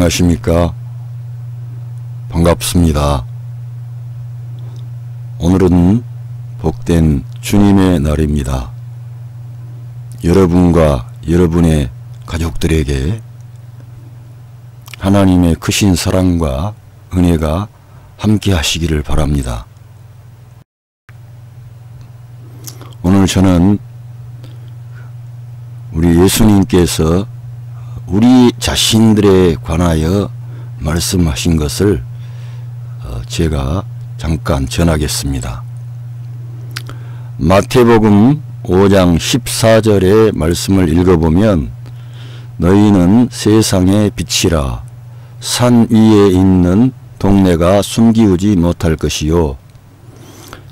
안녕하십니까. 반갑습니다. 오늘은 복된 주님의 날입니다. 여러분과 여러분의 가족들에게 하나님의 크신 사랑과 은혜가 함께 하시기를 바랍니다. 오늘 저는 우리 예수님께서 우리 자신들에 관하여 말씀하신 것을 제가 잠깐 전하겠습니다. 마태복음 5장 14절의 말씀을 읽어보면 너희는 세상의 빛이라 산 위에 있는 동네가 숨기우지 못할 것이요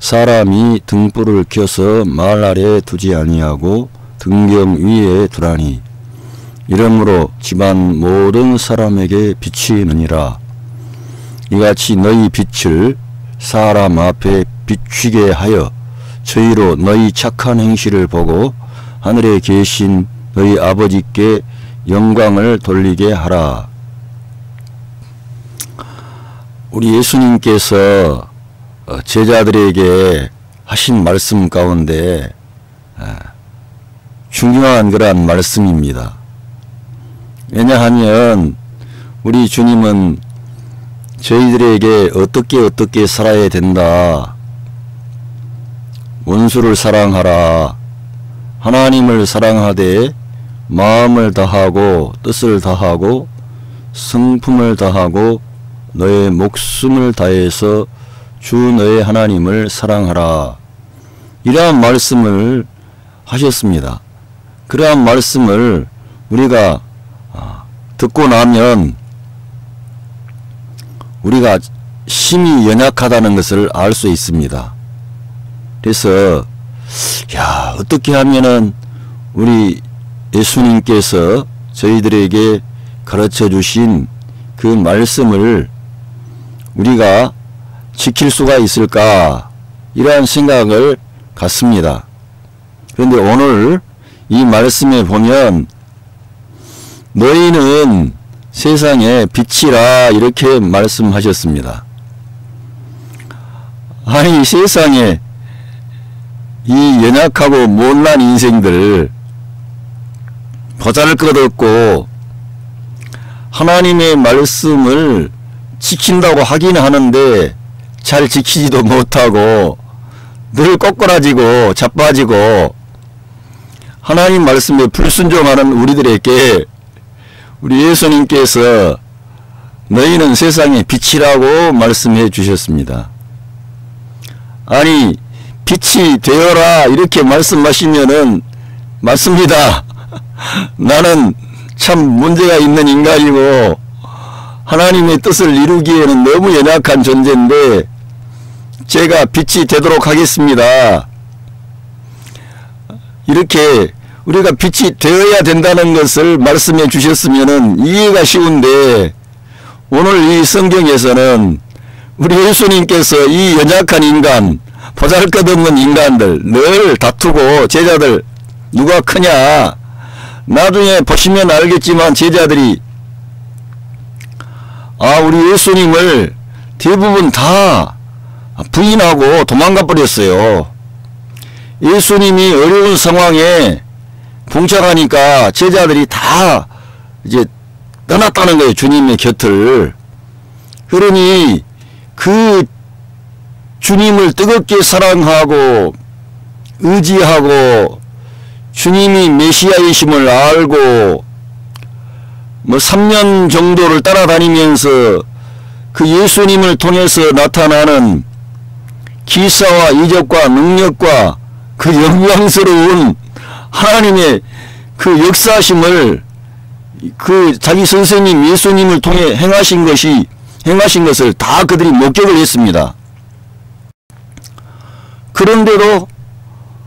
사람이 등불을 켜서 말 아래 두지 아니하고 등경 위에 두라니 이러므로 집안 모든 사람에게 비치느니라. 이같이 너희 빛을 사람 앞에 비추게 하여 저희로 너희 착한 행실을 보고 하늘에 계신 너희 아버지께 영광을 돌리게 하라. 우리 예수님께서 제자들에게 하신 말씀 가운데 중요한 그러한 말씀입니다. 왜냐하면 우리 주님은 저희들에게 어떻게 살아야 된다. 원수를 사랑하라. 하나님을 사랑하되 마음을 다하고 뜻을 다하고 성품을 다하고 너의 목숨을 다해서 주 너의 하나님을 사랑하라. 이러한 말씀을 하셨습니다. 그러한 말씀을 우리가 듣고 나면 우리가 심히 연약하다는 것을 알 수 있습니다. 그래서 어떻게 하면은 우리 예수님께서 저희들에게 가르쳐 주신 그 말씀을 우리가 지킬 수가 있을까 이러한 생각을 갖습니다. 그런데 오늘 이 말씀에 보면 너희는 세상의 빛이라 이렇게 말씀하셨습니다. 아니 세상에 이 연약하고 못난 인생들 보잘것없고 하나님의 말씀을 지킨다고 하긴 하는데 잘 지키지도 못하고 늘 꼬꾸라지고 자빠지고 하나님 말씀에 불순종하는 우리들에게 우리 예수님께서 너희는 세상의 빛이라고 말씀해 주셨습니다. 아니 빛이 되어라 이렇게 말씀하시면은 맞습니다. 나는 참 문제가 있는 인간이고 하나님의 뜻을 이루기에는 너무 연약한 존재인데 제가 빛이 되도록 하겠습니다. 이렇게 우리가 빛이 되어야 된다는 것을 말씀해 주셨으면은 이해가 쉬운데 오늘 이 성경에서는 우리 예수님께서 이 연약한 인간 보잘것없는 인간들 늘 다투고 제자들 누가 크냐 나중에 보시면 알겠지만 제자들이 우리 예수님을 대부분 다 부인하고 도망가 버렸어요. 예수님이 어려운 상황에 봉착하니까 제자들이 다 이제 떠났다는 거예요. 주님의 곁을. 그러니 그 주님을 뜨겁게 사랑하고 의지하고 주님이 메시아이심을 알고 3년 정도를 따라다니면서 그 예수님을 통해서 나타나는 기사와 이적과 능력과 그 영광스러운 하나님의 그 역사심을 그 자기 선생님 예수님을 통해 행하신 것을 다 그들이 목격을 했습니다. 그런데도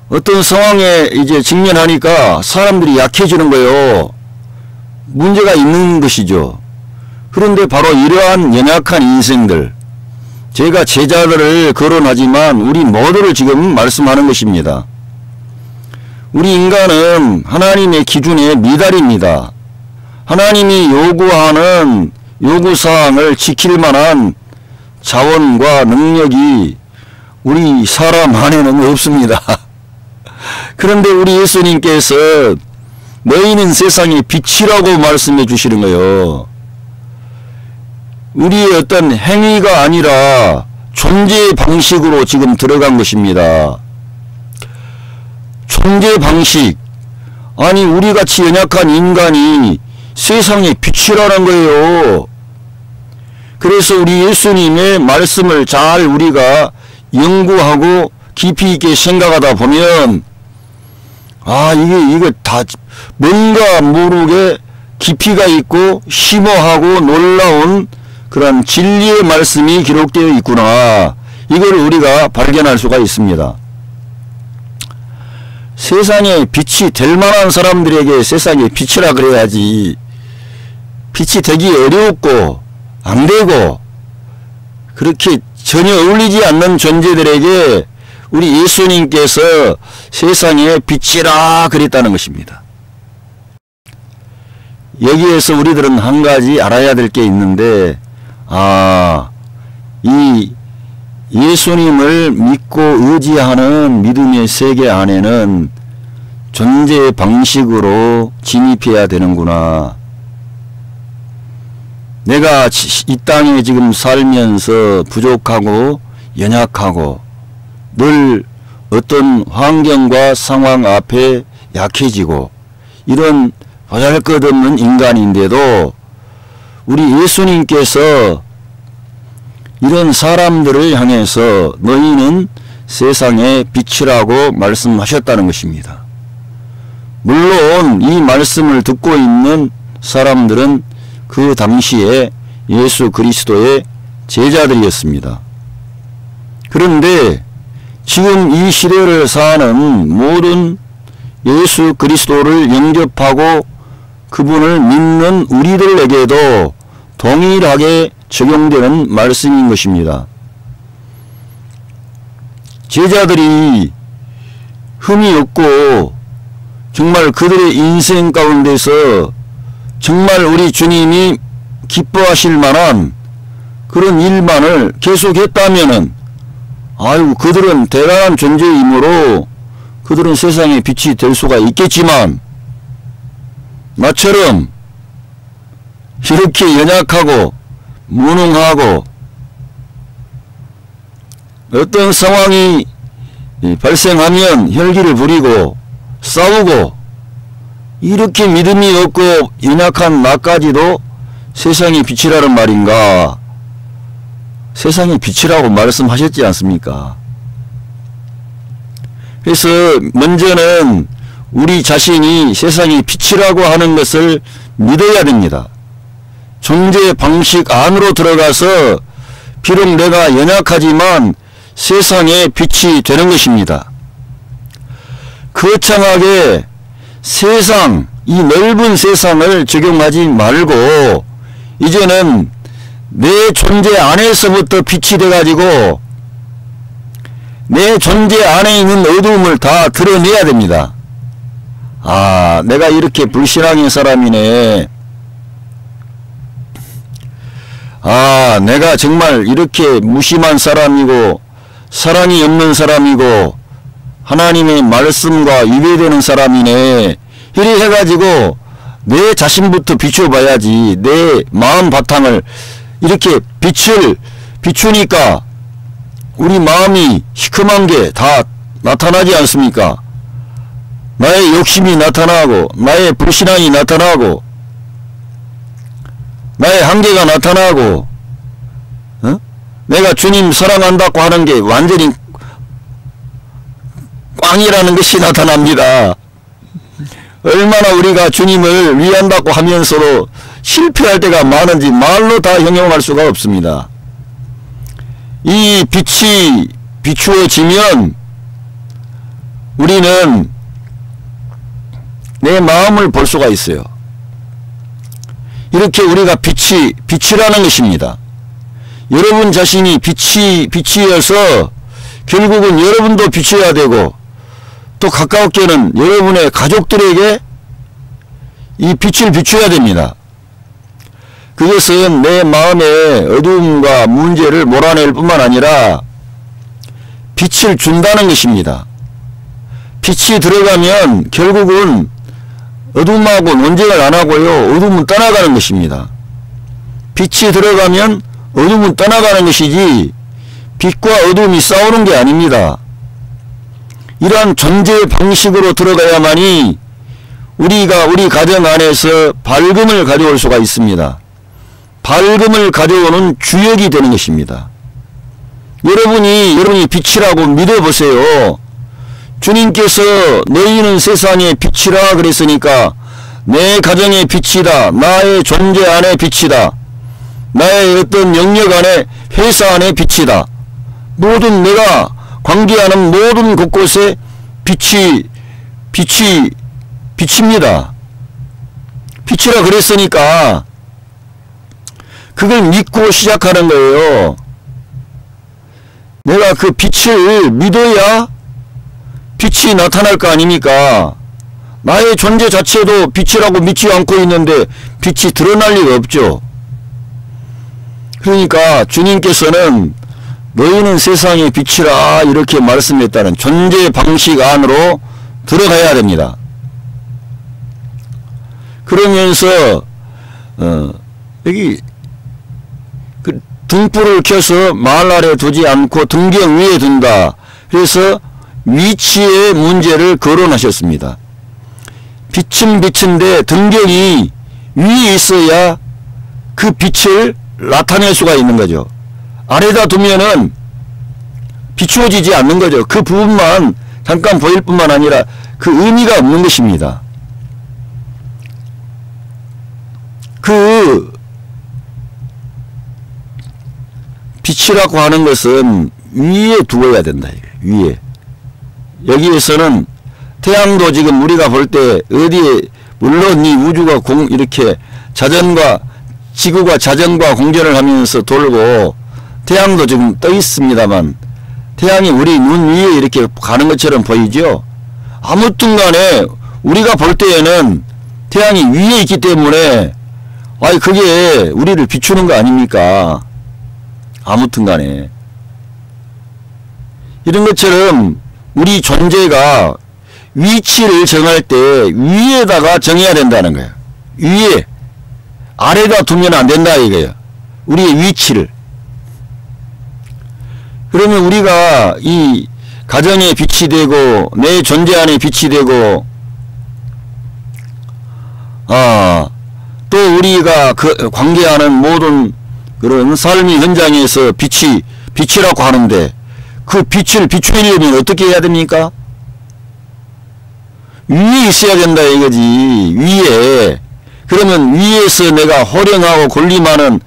어떤 상황에 이제 직면하니까 사람들이 약해지는 거예요. 문제가 있는 것이죠. 그런데 바로 이러한 연약한 인생들, 제가 제자들을 거론하지만 우리 모두를 지금 말씀하는 것입니다. 우리 인간은 하나님의 기준에 미달입니다. 하나님이 요구하는 요구사항을 지킬 만한 자원과 능력이 우리 사람 안에는 없습니다. 그런데 우리 예수님께서 너희는 세상의 빛이라고 말씀해 주시는 거예요. 우리의 어떤 행위가 아니라 존재 방식으로 지금 들어간 것입니다. 존재 방식. 아니, 우리같이 연약한 인간이 세상의 빛이라는 거예요. 그래서 우리 예수님의 말씀을 잘 우리가 연구하고 깊이 있게 생각하다 보면, 아, 이거 다 뭔가 모르게 깊이가 있고 심오하고 놀라운 그런 진리의 말씀이 기록되어 있구나. 이걸 우리가 발견할 수가 있습니다. 세상에 빛이 될 만한 사람들에게 세상에 빛이라 그래야지, 빛이 되기 어렵고 안 되고 그렇게 전혀 어울리지 않는 존재들에게 우리 예수님께서 세상에 빛이라 그랬다는 것입니다. 여기에서 우리들은 한 가지 알아야 될 게 있는데, 이 예수님을 믿고 의지하는 믿음의 세계 안에는 존재 방식으로 진입해야 되는구나. 내가 이 땅에 지금 살면서 부족하고 연약하고 늘 어떤 환경과 상황 앞에 약해지고 이런 보잘것없는 인간인데도 우리 예수님께서 이런 사람들을 향해서 너희는 세상의 빛이라고 말씀하셨다는 것입니다. 물론 이 말씀을 듣고 있는 사람들은 그 당시에 예수 그리스도의 제자들이었습니다. 그런데 지금 이 시대를 사는 모든 예수 그리스도를 영접하고 그분을 믿는 우리들에게도 동일하게 적용되는 말씀인 것입니다. 제자들이 흠이 없고 정말 그들의 인생 가운데서 정말 우리 주님이 기뻐하실 만한 그런 일만을 계속했다면은, 아유, 그들은 대단한 존재이므로 그들은 세상의 빛이 될 수가 있겠지만, 나처럼 이렇게 연약하고 무능하고 어떤 상황이 발생하면 혈기를 부리고 싸우고 이렇게 믿음이 없고 연약한 나까지도 세상의 빛이라는 말인가? 세상의 빛이라고 말씀하셨지 않습니까? 그래서 먼저는 우리 자신이 세상의 빛이라고 하는 것을 믿어야 됩니다. 존재 방식 안으로 들어가서 비록 내가 연약하지만 세상의 빛이 되는 것입니다. 거창하게 세상, 이 넓은 세상을 적용하지 말고 이제는 내 존재 안에서부터 빛이 돼가지고 내 존재 안에 있는 어두움을 다 드러내야 됩니다. 아, 내가 이렇게 불신앙인 사람이네. 아, 내가 정말 이렇게 무심한 사람이고 사랑이 없는 사람이고 하나님의 말씀과 위배되는 사람이네. 이래 해가지고 내 자신부터 비춰봐야지. 내 마음 바탕을 이렇게 빛을 비추니까 우리 마음이 시커먼 게 다 나타나지 않습니까? 나의 욕심이 나타나고 나의 불신앙이 나타나고 나의 한계가 나타나고 내가 주님 사랑한다고 하는 게 완전히 꽝이라는 것이 나타납니다. 얼마나 우리가 주님을 위한다고 하면서도 실패할 때가 많은지 말로 다 형용할 수가 없습니다. 이 빛이 비추어지면 우리는 내 마음을 볼 수가 있어요. 이렇게 우리가 빛이라는 것입니다. 여러분 자신이 빛이어서 결국은 여러분도 비춰야 되고 또 가까웠게는 여러분의 가족들에게 이 빛을 비춰야 됩니다. 그것은 내 마음의 어두움과 문제를 몰아낼 뿐만 아니라 빛을 준다는 것입니다. 빛이 들어가면 결국은 어둠하고 논쟁을 안 하고요, 어둠은 떠나가는 것입니다. 빛이 들어가면 어둠은 떠나가는 것이지 빛과 어둠이 싸우는 게 아닙니다. 이러한 존재 방식으로 들어가야만이 우리가 우리 가정 안에서 밝음을 가져올 수가 있습니다. 밝음을 가져오는 주역이 되는 것입니다. 여러분이 빛이라고 믿어보세요. 주님께서 너희는 세상의 빛이라 그랬으니까 내 가정의 빛이다. 나의 존재 안의 빛이다. 나의 어떤 영역 안에, 회사 안의 빛이다. 모든 내가 관계하는 모든 곳곳에 빛입니다. 빛이라 그랬으니까 그걸 믿고 시작하는 거예요. 내가 그 빛을 믿어야 빛이 나타날 거 아닙니까? 나의 존재 자체도 빛이라고 믿지 않고 있는데 빛이 드러날 리가 없죠. 그러니까 주님께서는 너희는 세상의 빛이라 이렇게 말씀했다는 존재 방식 안으로 들어가야 됩니다. 그러면서 여기 그 등불을 켜서 마을 아래 두지 않고 등경 위에 둔다. 그래서 위치의 문제를 거론하셨습니다. 빛은 빛인데 등경이 위에 있어야 그 빛을 나타낼 수가 있는 거죠. 아래다 두면은 비추어지지 않는 거죠. 그 부분만 잠깐 보일 뿐만 아니라 그 의미가 없는 것입니다. 그 빛이라고 하는 것은 위에 두어야 된다. 위에. 여기에서는 태양도 지금 우리가 볼 때 어디에, 물론 이 우주가 이렇게 지구가 자전과 공전을 하면서 돌고 태양도 지금 떠 있습니다만 태양이 우리 눈 위에 이렇게 가는 것처럼 보이죠. 아무튼 간에 우리가 볼 때에는 태양이 위에 있기 때문에 그게 우리를 비추는 거 아닙니까? 아무튼 간에 이런 것처럼 우리 존재가 위치를 정할 때 위에다가 정해야 된다는 거예요. 위에. 아래다 두면 안 된다 이거예요. 우리의 위치를. 그러면 우리가 이 가정에 빛이 되고 내 존재 안에 빛이 되고 또 우리가 관계하는 모든 그런 삶의 현장에서 빛이라고 하는데 그 빛을 비추려면 어떻게 해야 됩니까? 위에 있어야 된다 이거지. 위에. 그러면 위에서 내가 호령하고 군림하는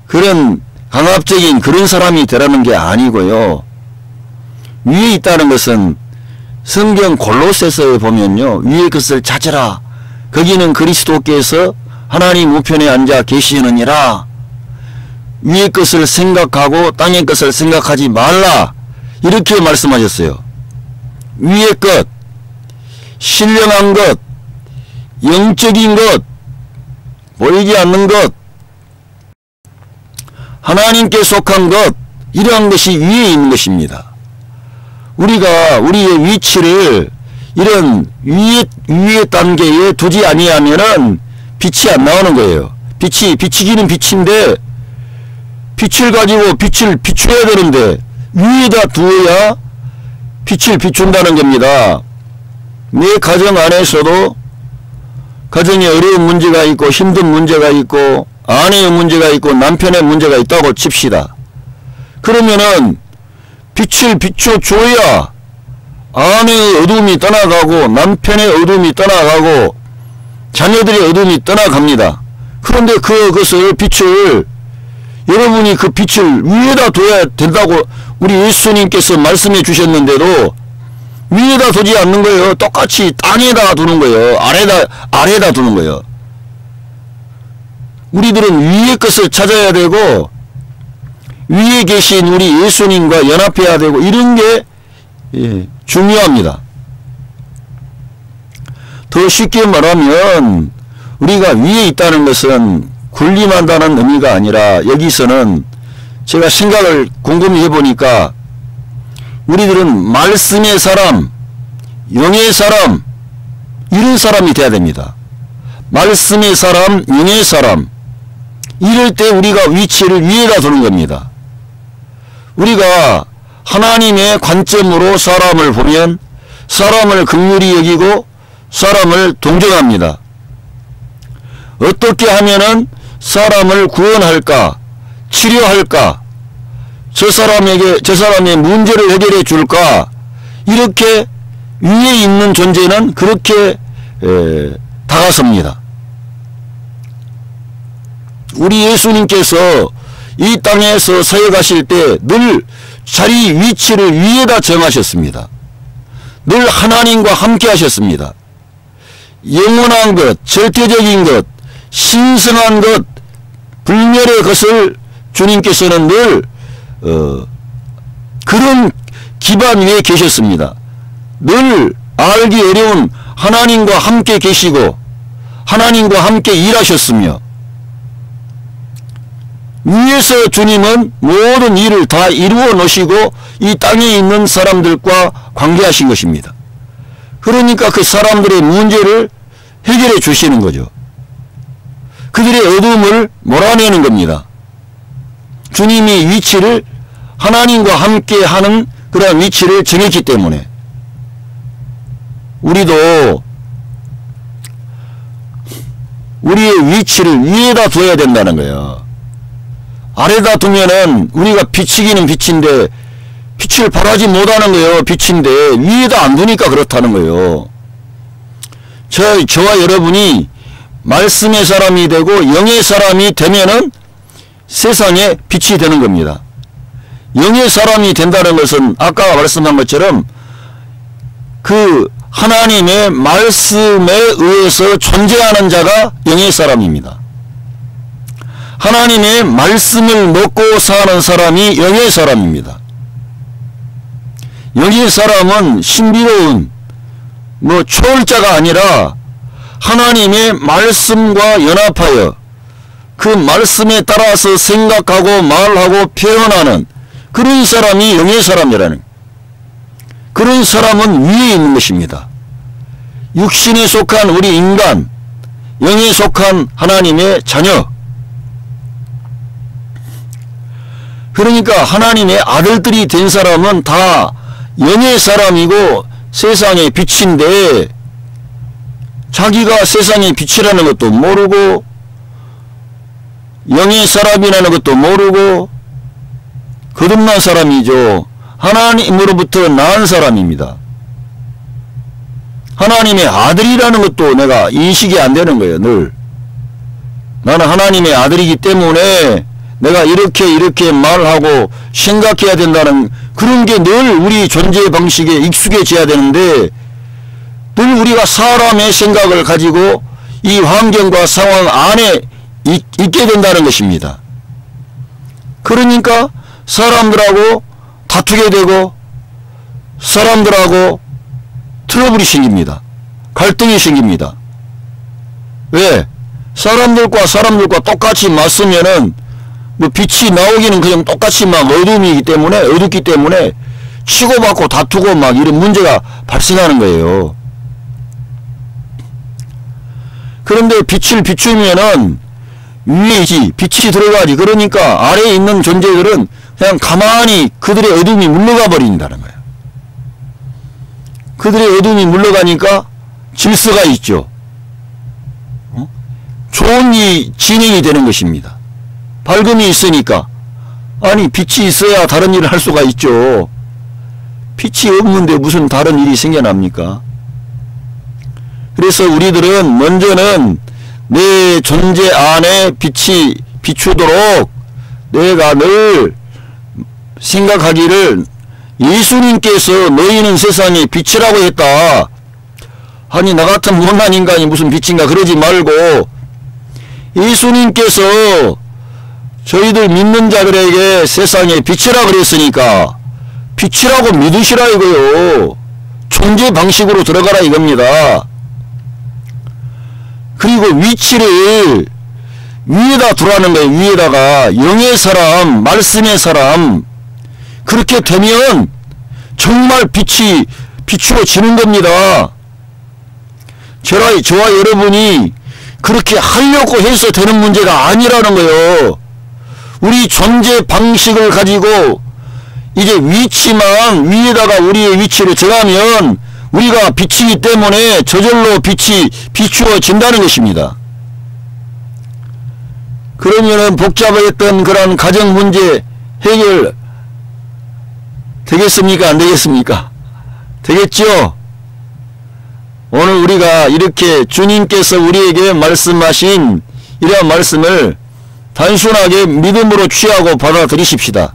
그런 강압적인 그런 사람이 되라는 게 아니고요. 위에 있다는 것은 성경 골로새서에 보면요. 위의 것을 찾으라. 거기는 그리스도께서 하나님 우편에 앉아 계시느니라. 위의 것을 생각하고 땅의 것을 생각하지 말라. 이렇게 말씀하셨어요. 위의 것, 신령한 것, 영적인 것, 보이지 않는 것, 하나님께 속한 것, 이러한 것이 위에 있는 것입니다. 우리가 우리의 위치를 이런 위의 단계에 두지 아니하면은 빛이 안 나오는 거예요. 비치기는 빛인데 빛을 가지고 빛을 비춰야 되는데 위에다 두어야 빛을 비춘다는 겁니다. 내 가정 안에서도 가정에 어려운 문제가 있고 힘든 문제가 있고 아내의 문제가 있고 남편의 문제가 있다고 칩시다. 그러면은 빛을 비춰줘야 아내의 어둠이 떠나가고 남편의 어둠이 떠나가고 자녀들의 어둠이 떠나갑니다. 그런데 그것을 빛을 여러분이 그 빛을 위에다 둬야 된다고 우리 예수님께서 말씀해 주셨는데도 위에다 두지 않는 거예요. 똑같이 땅에다 두는 거예요. 아래다 두는 거예요. 우리들은 위의 것을 찾아야 되고 위에 계신 우리 예수님과 연합해야 되고 이런 게 중요합니다. 더 쉽게 말하면 우리가 위에 있다는 것은 군림한다는 의미가 아니라 여기서는 제가 생각을 곰곰이 해보니까 우리들은 말씀의 사람, 영의 사람, 이런 사람이 돼야 됩니다. 말씀의 사람, 영의 사람. 이럴 때 우리가 위치를 위에다 두는 겁니다. 우리가 하나님의 관점으로 사람을 보면 사람을 긍휼히 여기고 사람을 동정합니다. 어떻게 하면은 사람을 구원할까, 치료할까, 저 사람의 문제를 해결해 줄까, 이렇게 위에 있는 존재는 그렇게 다가섭니다. 우리 예수님께서 이 땅에서 서해가실 때 늘 자리 위치를 위에다 정하셨습니다. 늘 하나님과 함께 하셨습니다. 영원한 것, 절대적인 것, 신성한 것, 불멸의 것을 주님께서는 늘 그런 기반 위에 계셨습니다. 늘 알기 어려운 하나님과 함께 계시고 하나님과 함께 일하셨으며 위에서 주님은 모든 일을 다 이루어 놓으시고 이 땅에 있는 사람들과 관계하신 것입니다. 그러니까 그 사람들의 문제를 해결해 주시는 거죠. 그들의 어둠을 몰아내는 겁니다. 주님이 위치를 하나님과 함께 하는 그런 위치를 정했기 때문에 우리도 우리의 위치를 위에다 둬야 된다는 거예요. 아래다 두면은 우리가 비치기는 빛인데 빛을 발하지 못하는 거예요. 빛인데 위에다 안 두니까 그렇다는 거예요. 저와 여러분이 말씀의 사람이 되고 영의 사람이 되면은 세상에 빛이 되는 겁니다. 영의 사람이 된다는 것은 아까 말씀한 것처럼 그 하나님의 말씀에 의해서 존재하는 자가 영의 사람입니다. 하나님의 말씀을 먹고 사는 사람이 영의 사람입니다. 영의 사람은 신비로운 초월자가 아니라 하나님의 말씀과 연합하여 그 말씀에 따라서 생각하고 말하고 표현하는 그런 사람이 영의 사람이라는, 그런 사람은 위에 있는 것입니다. 육신에 속한 우리 인간, 영에 속한 하나님의 자녀. 그러니까 하나님의 아들들이 된 사람은 다 영의 사람이고 세상의 빛인데 자기가 세상의 빛이라는 것도 모르고 영의 사람이라는 것도 모르고 거듭난 사람이죠. 하나님으로부터 낳은 사람입니다. 하나님의 아들이라는 것도 내가 인식이 안 되는 거예요. 늘 나는 하나님의 아들이기 때문에 내가 이렇게 말하고 생각해야 된다는 그런 게 늘 우리 존재 방식에 익숙해져야 되는데 늘 우리가 사람의 생각을 가지고 이 환경과 상황 안에 있게 된다는 것입니다. 그러니까 사람들하고 다투게 되고 사람들하고 트러블이 생깁니다. 갈등이 생깁니다. 왜? 사람들과 똑같이 맞으면은 빛이 나오기는 그냥 똑같이 어둡기 때문에 치고받고 다투고 이런 문제가 발생하는 거예요. 그런데 빛을 비추면은 위에지 빛이 들어가지. 그러니까 아래에 있는 존재들은 그냥 가만히 그들의 어둠이 물러가 버린다는 거예요. 그들의 어둠이 물러가니까 질서가 있죠. 좋은 일이 진행이 되는 것입니다. 밝음이 있으니까. 아니 빛이 있어야 다른 일을 할 수가 있죠. 빛이 없는데 무슨 다른 일이 생겨납니까? 그래서 우리들은 먼저는 내 존재 안에 빛이 비추도록 내가 늘 생각하기를 예수님께서 너희는 세상의 빛이라고 했다. 아니 나 같은 못난 인간이 무슨 빛인가 그러지 말고 예수님께서 저희들 믿는 자들에게 세상의 빛이라 그랬으니까 빛이라고 믿으시라 이거요. 존재 방식으로 들어가라 이겁니다. 그리고 위에다 두라는 거예요. 위에다가 영의 사람, 말씀의 사람. 그렇게 되면 정말 빛이 비추어지는 겁니다. 저와 여러분이 그렇게 하려고 해서 되는 문제가 아니라는 거예요. 우리 존재 방식을 가지고 이제 위치만 위에다가 우리의 위치를 정하면 우리가 빛이기 때문에 저절로 빛이 비추어진다는 것입니다. 그러면은 복잡했던 그런 가정 문제 해결 되겠습니까? 안 되겠습니까? 되겠죠? 오늘 우리가 이렇게 주님께서 우리에게 말씀하신 이러한 말씀을 단순하게 믿음으로 취하고 받아들이십시다.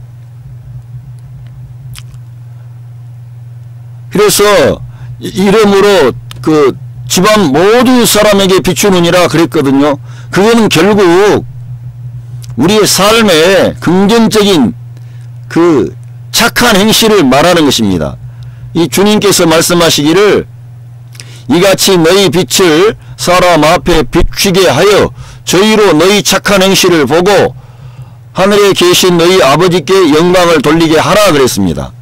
그래서 이름으로 그 집안 모든 사람에게 비추느니라 그랬거든요. 그거는 결국 우리의 삶에 긍정적인 그 착한 행실을 말하는 것입니다. 이 주님께서 말씀하시기를 이같이 너희 빛을 사람 앞에 비추게 하여 저희로 너희 착한 행실을 보고 하늘에 계신 너희 아버지께 영광을 돌리게 하라 그랬습니다.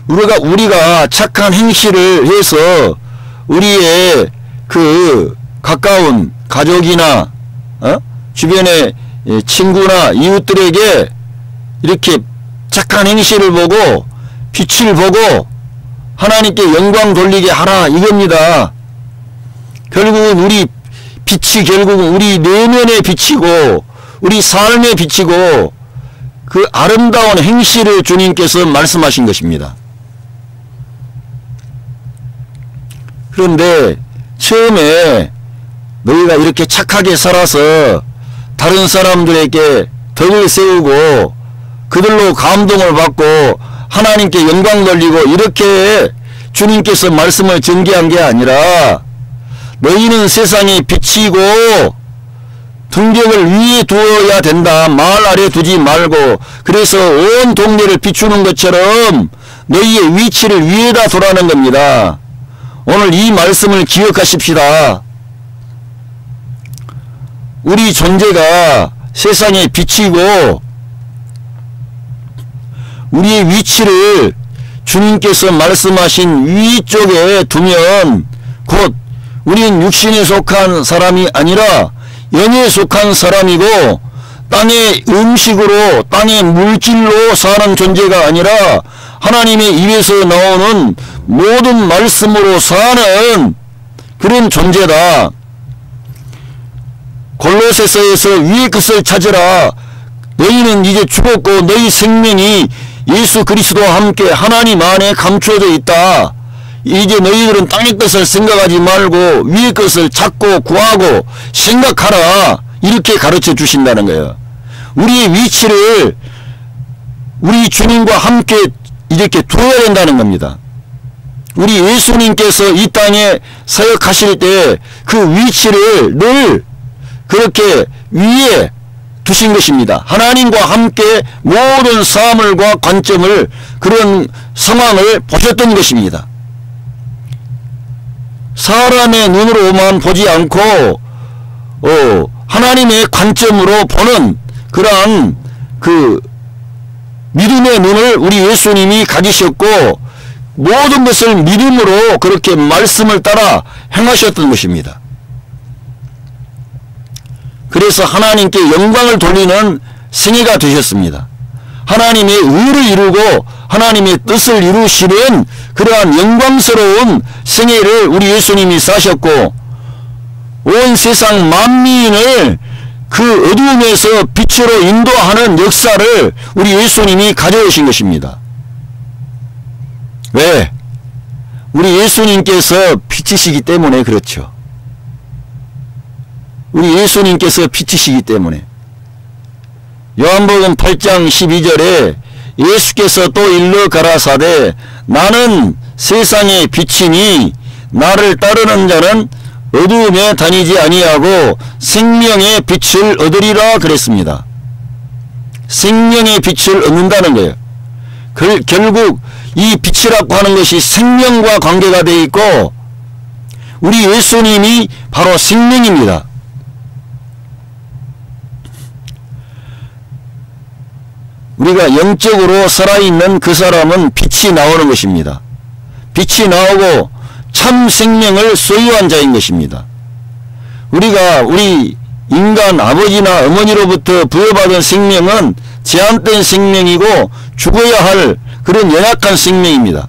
우리가 착한 행실을 해서 우리의 그 가까운 가족이나 주변의 친구나 이웃들에게 이렇게 착한 행실을 보고 빛을 보고 하나님께 영광 돌리게 하라 이겁니다. 결국은 우리 빛이 결국은 우리 내면의 빛이고 우리 삶의 빛이고 그 아름다운 행실을 주님께서 말씀하신 것입니다. 그런데 처음에 너희가 이렇게 착하게 살아서 다른 사람들에게 덕을 세우고 그들로 감동을 받고 하나님께 영광 돌리고 이렇게 주님께서 말씀을 전개한 게 아니라 너희는 세상의 빛이고 등벽을 위에 두어야 된다. 말 아래 두지 말고 그래서 온 동네를 비추는 것처럼 너희의 위치를 위에다 두라는 겁니다. 오늘 이 말씀을 기억하십시다. 우리 존재가 세상의 빛이고 우리의 위치를 주님께서 말씀하신 위쪽에 두면 곧 우리는 육신에 속한 사람이 아니라 영에 속한 사람이고 땅의 음식으로 땅의 물질로 사는 존재가 아니라 하나님의 입에서 나오는 모든 말씀으로 사는 그런 존재다. 골로새서에서 위의 것을 찾으라. 너희는 이제 죽었고 너희 생명이 예수 그리스도와 함께 하나님 안에 감추어져 있다. 이제 너희들은 땅의 것을 생각하지 말고 위의 것을 찾고 구하고 생각하라. 이렇게 가르쳐 주신다는 거예요. 우리의 위치를 우리 주님과 함께 이렇게 두어야 된다는 겁니다. 우리 예수님께서 이 땅에 사역하실 때 그 위치를 늘 그렇게 위에 두신 것입니다. 하나님과 함께 모든 사물과 관점을 그런 상황을 보셨던 것입니다. 사람의 눈으로만 보지 않고 하나님의 관점으로 보는 그러한 그 믿음의 눈을 우리 예수님이 가지셨고 모든 것을 믿음으로 그렇게 말씀을 따라 행하셨던 것입니다. 그래서 하나님께 영광을 돌리는 생애가 되셨습니다. 하나님의 의를 이루고 하나님의 뜻을 이루시는 그러한 영광스러운 생애를 우리 예수님이 사셨고 온 세상 만민을 그 어두움에서 빛으로 인도하는 역사를 우리 예수님이 가져오신 것입니다. 왜? 우리 예수님께서 빛이시기 때문에 그렇죠. 우리 예수님께서 빛이시기 때문에. 요한복음 8장 12절에 예수께서 또 일러 가라사대 나는 세상의 빛이니 나를 따르는 자는 어두움에 다니지 아니하고 생명의 빛을 얻으리라 그랬습니다. 생명의 빛을 얻는다는 거예요. 결국 이 빛이라고 하는 것이 생명과 관계가 되어 있고 우리 예수님이 바로 생명입니다. 우리가 영적으로 살아있는 그 사람은 빛이 나오는 것입니다. 빛이 나오고 참 생명을 소유한 자인 것입니다. 우리가 우리 인간 아버지나 어머니로부터 부여받은 생명은 제한된 생명이고 죽어야 할 그런 연약한 생명입니다.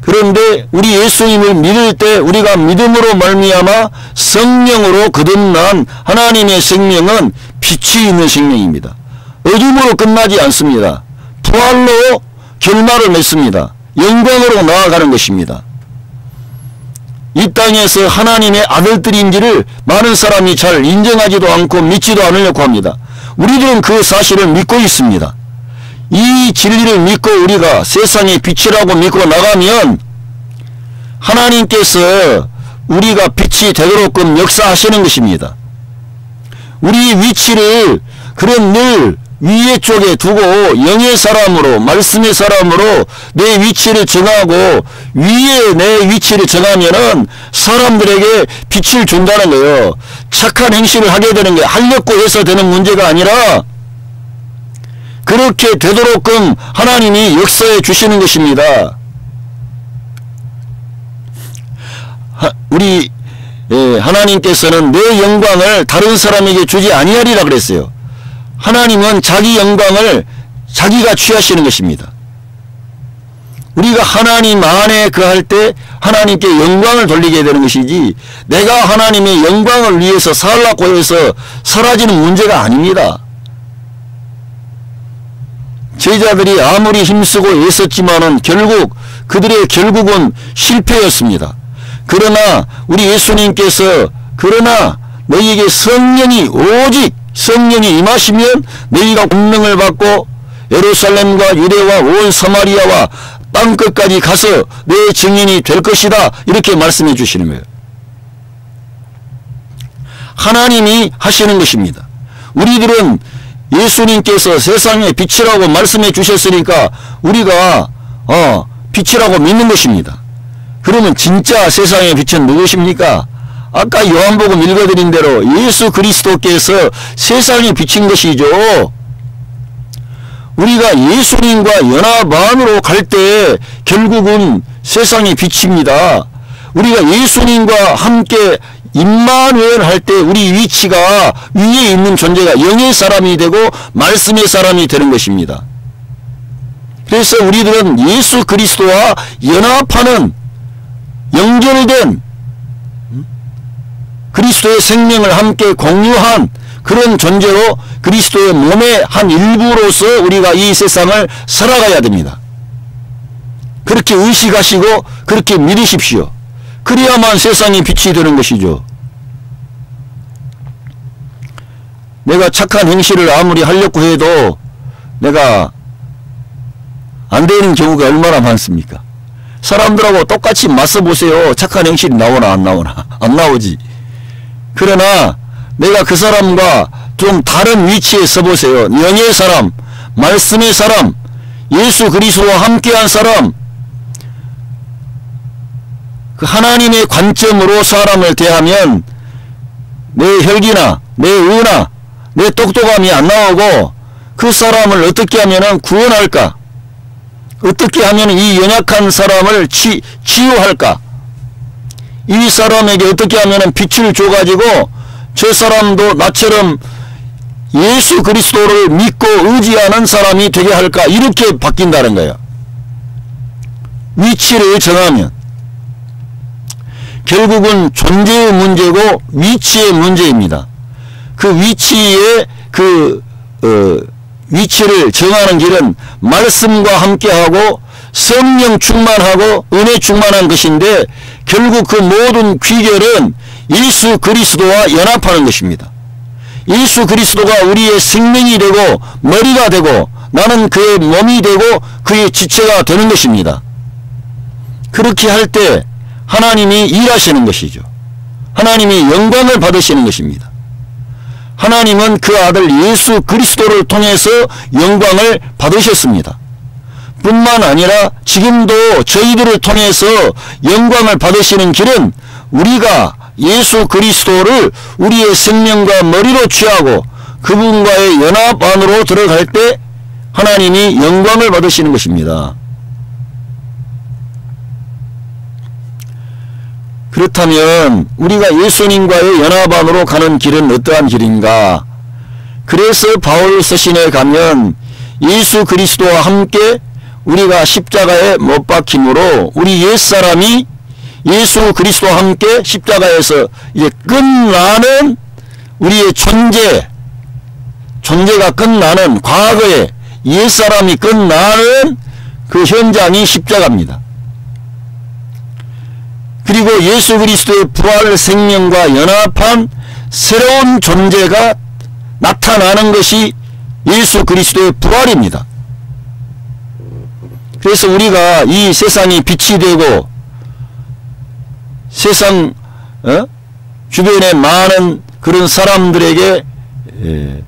그런데 우리 예수님을 믿을 때 우리가 믿음으로 말미암아 성령으로 거듭난 하나님의 생명은 빛이 있는 생명입니다. 어둠으로 끝나지 않습니다. 부활로 결말을 맺습니다. 영광으로 나아가는 것입니다. 이 땅에서 하나님의 아들들인지를 많은 사람이 잘 인정하지도 않고 믿지도 않으려고 합니다. 우리들은 그 사실을 믿고 있습니다. 이 진리를 믿고 우리가 세상의 빛이라고 믿고 나가면 하나님께서 우리가 빛이 되도록끔 역사하시는 것입니다. 우리 위치를 그런 늘 위에 쪽에 두고 영의 사람으로 말씀의 사람으로 내 위치를 정하고 위에 내 위치를 정하면은 사람들에게 빛을 준다는 거예요. 착한 행실을 하게 되는 게 하려고 해서 되는 문제가 아니라 그렇게 되도록끔 하나님이 역사해 주시는 것입니다. 우리 하나님께서는 내 영광을 다른 사람에게 주지 아니하리라 그랬어요. 하나님은 자기 영광을 자기가 취하시는 것입니다. 우리가 하나님 안에 거할 때 하나님께 영광을 돌리게 되는 것이지 내가 하나님의 영광을 위해서 살라고 해서 사라지는 문제가 아닙니다. 제자들이 아무리 힘쓰고 애썼지만은 결국 그들의 결국은 실패였습니다. 그러나 우리 예수님께서 그러나 너희에게 성령이 오직 성령이 임하시면 너희가 권능을 받고 예루살렘과 유대와 온 사마리아와 땅끝까지 가서 내 증인이 될 것이다. 이렇게 말씀해 주시는 거예요. 하나님이 하시는 것입니다. 우리들은 예수님께서 세상의 빛이라고 말씀해 주셨으니까 우리가 빛이라고 믿는 것입니다. 그러면 진짜 세상의 빛은 누구십니까? 아까 요한복음 읽어드린 대로 예수 그리스도께서 세상에 비친 것이죠. 우리가 예수님과 연합 안으로 갈 때 결국은 세상의 빛입니다. 우리가 예수님과 함께 임마누엘 할 때 우리 위치가 위에 있는 존재가 영의 사람이 되고 말씀의 사람이 되는 것입니다. 그래서 우리들은 예수 그리스도와 연합하는 연결된 그리스도의 생명을 함께 공유한 그런 존재로 그리스도의 몸의 한 일부로서 우리가 이 세상을 살아가야 됩니다. 그렇게 의식하시고 그렇게 믿으십시오. 그래야만 세상이 빛이 되는 것이죠. 내가 착한 행실을 아무리 하려고 해도 내가 안 되는 경우가 얼마나 많습니까? 사람들하고 똑같이 맞서 보세요. 착한 행실이 나오나 안 나오나. 안 나오지. 그러나 내가 그 사람과 좀 다른 위치에 서보세요. 영의 사람, 말씀의 사람, 예수 그리스도와 함께한 사람, 그 하나님의 관점으로 사람을 대하면 내 혈기나 내 의나 내 똑똑함이 안 나오고 그 사람을 어떻게 하면 구원할까? 어떻게 하면 이 연약한 사람을 치유할까? 이 사람에게 어떻게 하면 빛을 줘가지고 저 사람도 나처럼 예수 그리스도를 믿고 의지하는 사람이 되게 할까? 이렇게 바뀐다는 거예요. 위치를 정하면 결국은 존재의 문제고 위치의 문제입니다. 그 위치의 위치를 정하는 길은 말씀과 함께하고 성령 충만하고 은혜 충만한 것인데 결국 그 모든 귀결은 예수 그리스도와 연합하는 것입니다. 예수 그리스도가 우리의 생명이 되고 머리가 되고 나는 그의 몸이 되고 그의 지체가 되는 것입니다. 그렇게 할 때 하나님이 일하시는 것이죠. 하나님이 영광을 받으시는 것입니다. 하나님은 그 아들 예수 그리스도를 통해서 영광을 받으셨습니다. 뿐만 아니라 지금도 저희들을 통해서 영광을 받으시는 길은 우리가 예수 그리스도를 우리의 생명과 머리로 취하고 그분과의 연합 안으로 들어갈 때 하나님이 영광을 받으시는 것입니다. 그렇다면 우리가 예수님과의 연합 안으로 가는 길은 어떠한 길인가? 그래서 바울 서신에 가면 예수 그리스도와 함께 우리가 십자가에 못 박힘으로 우리 옛사람이 예수 그리스도와 함께 십자가에서 이제 끝나는 우리의 존재가 끝나는 과거에 옛사람이 끝나는 그 현장이 십자가입니다. 그리고 예수 그리스도의 부활 생명과 연합한 새로운 존재가 나타나는 것이 예수 그리스도의 부활입니다. 그래서 우리가 이 세상이 빛이 되고 세상 주변에 많은 그런 사람들에게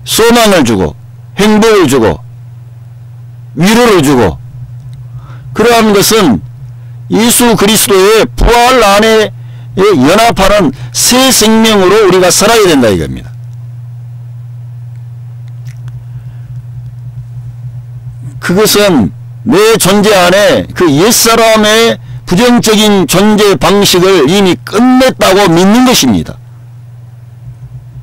소망을 주고 행복을 주고 위로를 주고 그러한 것은 예수 그리스도의 부활 안에 연합하는 새 생명으로 우리가 살아야 된다 이겁니다. 그것은 내 존재 안에 그 옛사람의 부정적인 존재 방식을 이미 끝냈다고 믿는 것입니다.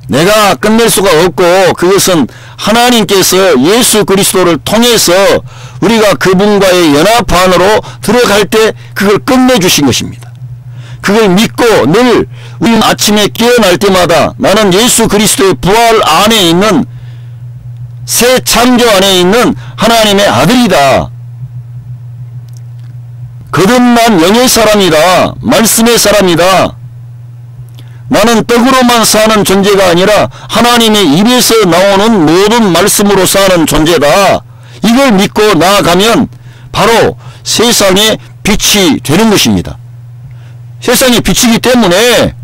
내가 끝낼 수가 없고 그것은 하나님께서 예수 그리스도를 통해서 우리가 그분과의 연합 안으로 들어갈 때 그걸 끝내주신 것입니다. 그걸 믿고 늘 우리는 아침에 깨어날 때마다 나는 예수 그리스도의 부활 안에 있는 새 창조 안에 있는 하나님의 아들이다. 거듭난 영의 사람이다. 말씀의 사람이다. 나는 떡으로만 사는 존재가 아니라 하나님의 입에서 나오는 모든 말씀으로 사는 존재다. 이걸 믿고 나아가면 바로 세상의 빛이 되는 것입니다. 세상의 빛이기 때문에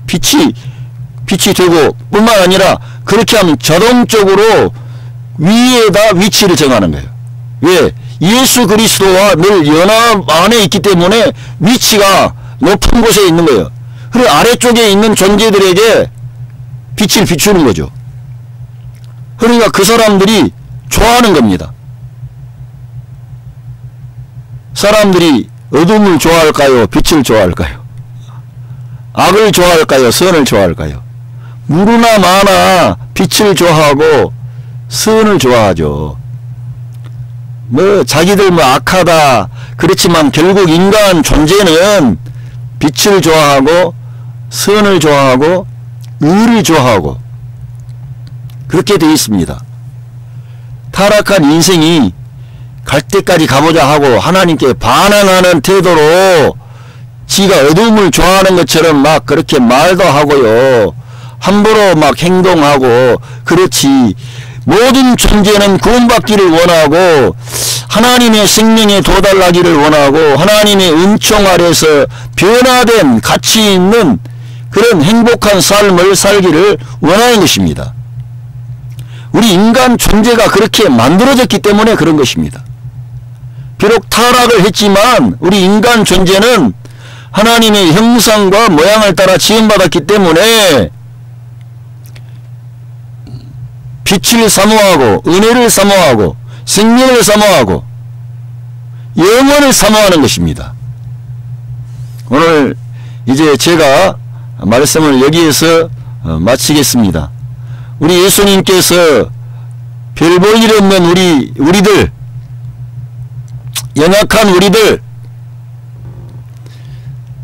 빛이 되고 뿐만 아니라 그렇게 하면 자동적으로 위에다 위치를 정하는 거예요. 왜? 예수 그리스도와 늘 연합 안에 있기 때문에 위치가 높은 곳에 있는 거예요. 그리고 아래쪽에 있는 존재들에게 빛을 비추는 거죠. 그러니까 그 사람들이 좋아하는 겁니다. 사람들이 어둠을 좋아할까요? 빛을 좋아할까요? 악을 좋아할까요? 선을 좋아할까요? 무르나 마나 빛을 좋아하고 선을 좋아하죠. 자기들 악하다 그렇지만 결국 인간 존재는 빛을 좋아하고 선을 좋아하고 의를 좋아하고 그렇게 되어 있습니다. 타락한 인생이 갈 때까지 가보자 하고 하나님께 반항하는 태도로 지가 어둠을 좋아하는 것처럼 막 그렇게 말도 하고요. 함부로 막 행동하고 그렇지. 모든 존재는 구원받기를 원하고 하나님의 생명에 도달하기를 원하고 하나님의 은총 아래서 변화된 가치 있는 그런 행복한 삶을 살기를 원하는 것입니다. 우리 인간 존재가 그렇게 만들어졌기 때문에 그런 것입니다. 비록 타락을 했지만 우리 인간 존재는 하나님의 형상과 모양을 따라 지음받았기 때문에 빛을 사모하고 은혜를 사모하고 생명을 사모하고 영원을 사모하는 것입니다. 오늘 이제 제가 말씀을 여기에서 마치겠습니다. 우리 예수님께서 별 볼 일 없는 우리들 연약한 우리들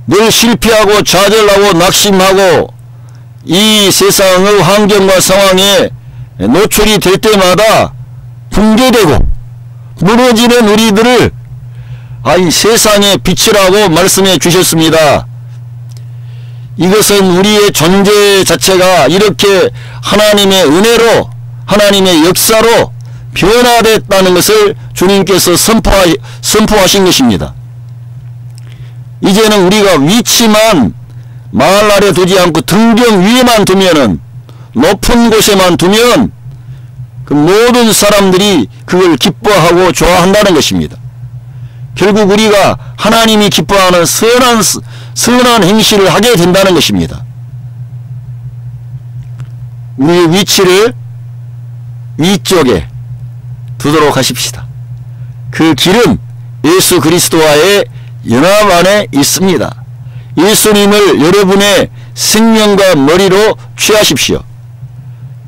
늘 실패하고 좌절하고 낙심하고 이 세상의 환경과 상황에 노출이 될 때마다 붕괴되고 무너지는 우리들을 이 세상의 빛이라고 말씀해 주셨습니다. 이것은 우리의 존재 자체가 이렇게 하나님의 은혜로 하나님의 역사로 변화됐다는 것을 주님께서 선포하신 것입니다. 이제는 우리가 위치만 마을 아래 두지 않고 등경 위에만 두면은 높은 곳에만 두면 그 모든 사람들이 그걸 기뻐하고 좋아한다는 것입니다. 결국 우리가 하나님이 기뻐하는 선한 행실을 하게 된다는 것입니다. 우리의 위치를 위쪽에 두도록 하십시다. 그 길은 예수 그리스도와의 연합 안에 있습니다. 예수님을 여러분의 생명과 머리로 취하십시오.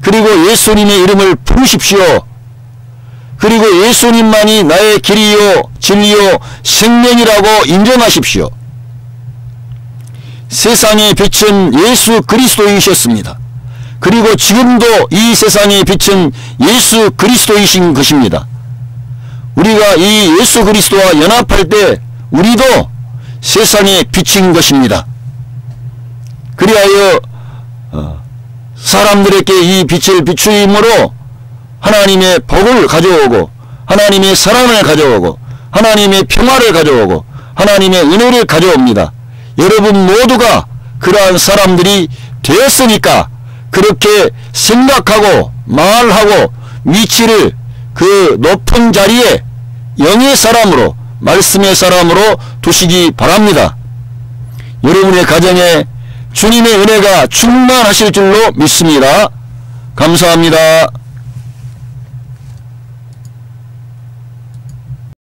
그리고 예수님의 이름을 부르십시오. 그리고 예수님만이 나의 길이요 진리요 생명이라고 인정하십시오. 세상의 빛은 예수 그리스도이셨습니다. 그리고 지금도 이 세상의 빛은 예수 그리스도이신 것입니다. 우리가 이 예수 그리스도와 연합할 때 우리도 세상의 빛인 것입니다. 그리하여 사람들에게 이 빛을 비추임으로 하나님의 복을 가져오고 하나님의 사랑을 가져오고 하나님의 평화를 가져오고 하나님의 은혜를 가져옵니다. 여러분 모두가 그러한 사람들이 되었으니까 그렇게 생각하고 말하고 위치를 그 높은 자리에 영의 사람으로 말씀의 사람으로 두시기 바랍니다. 여러분의 가정에 주님의 은혜가 충만하실 줄로 믿습니다. 감사합니다.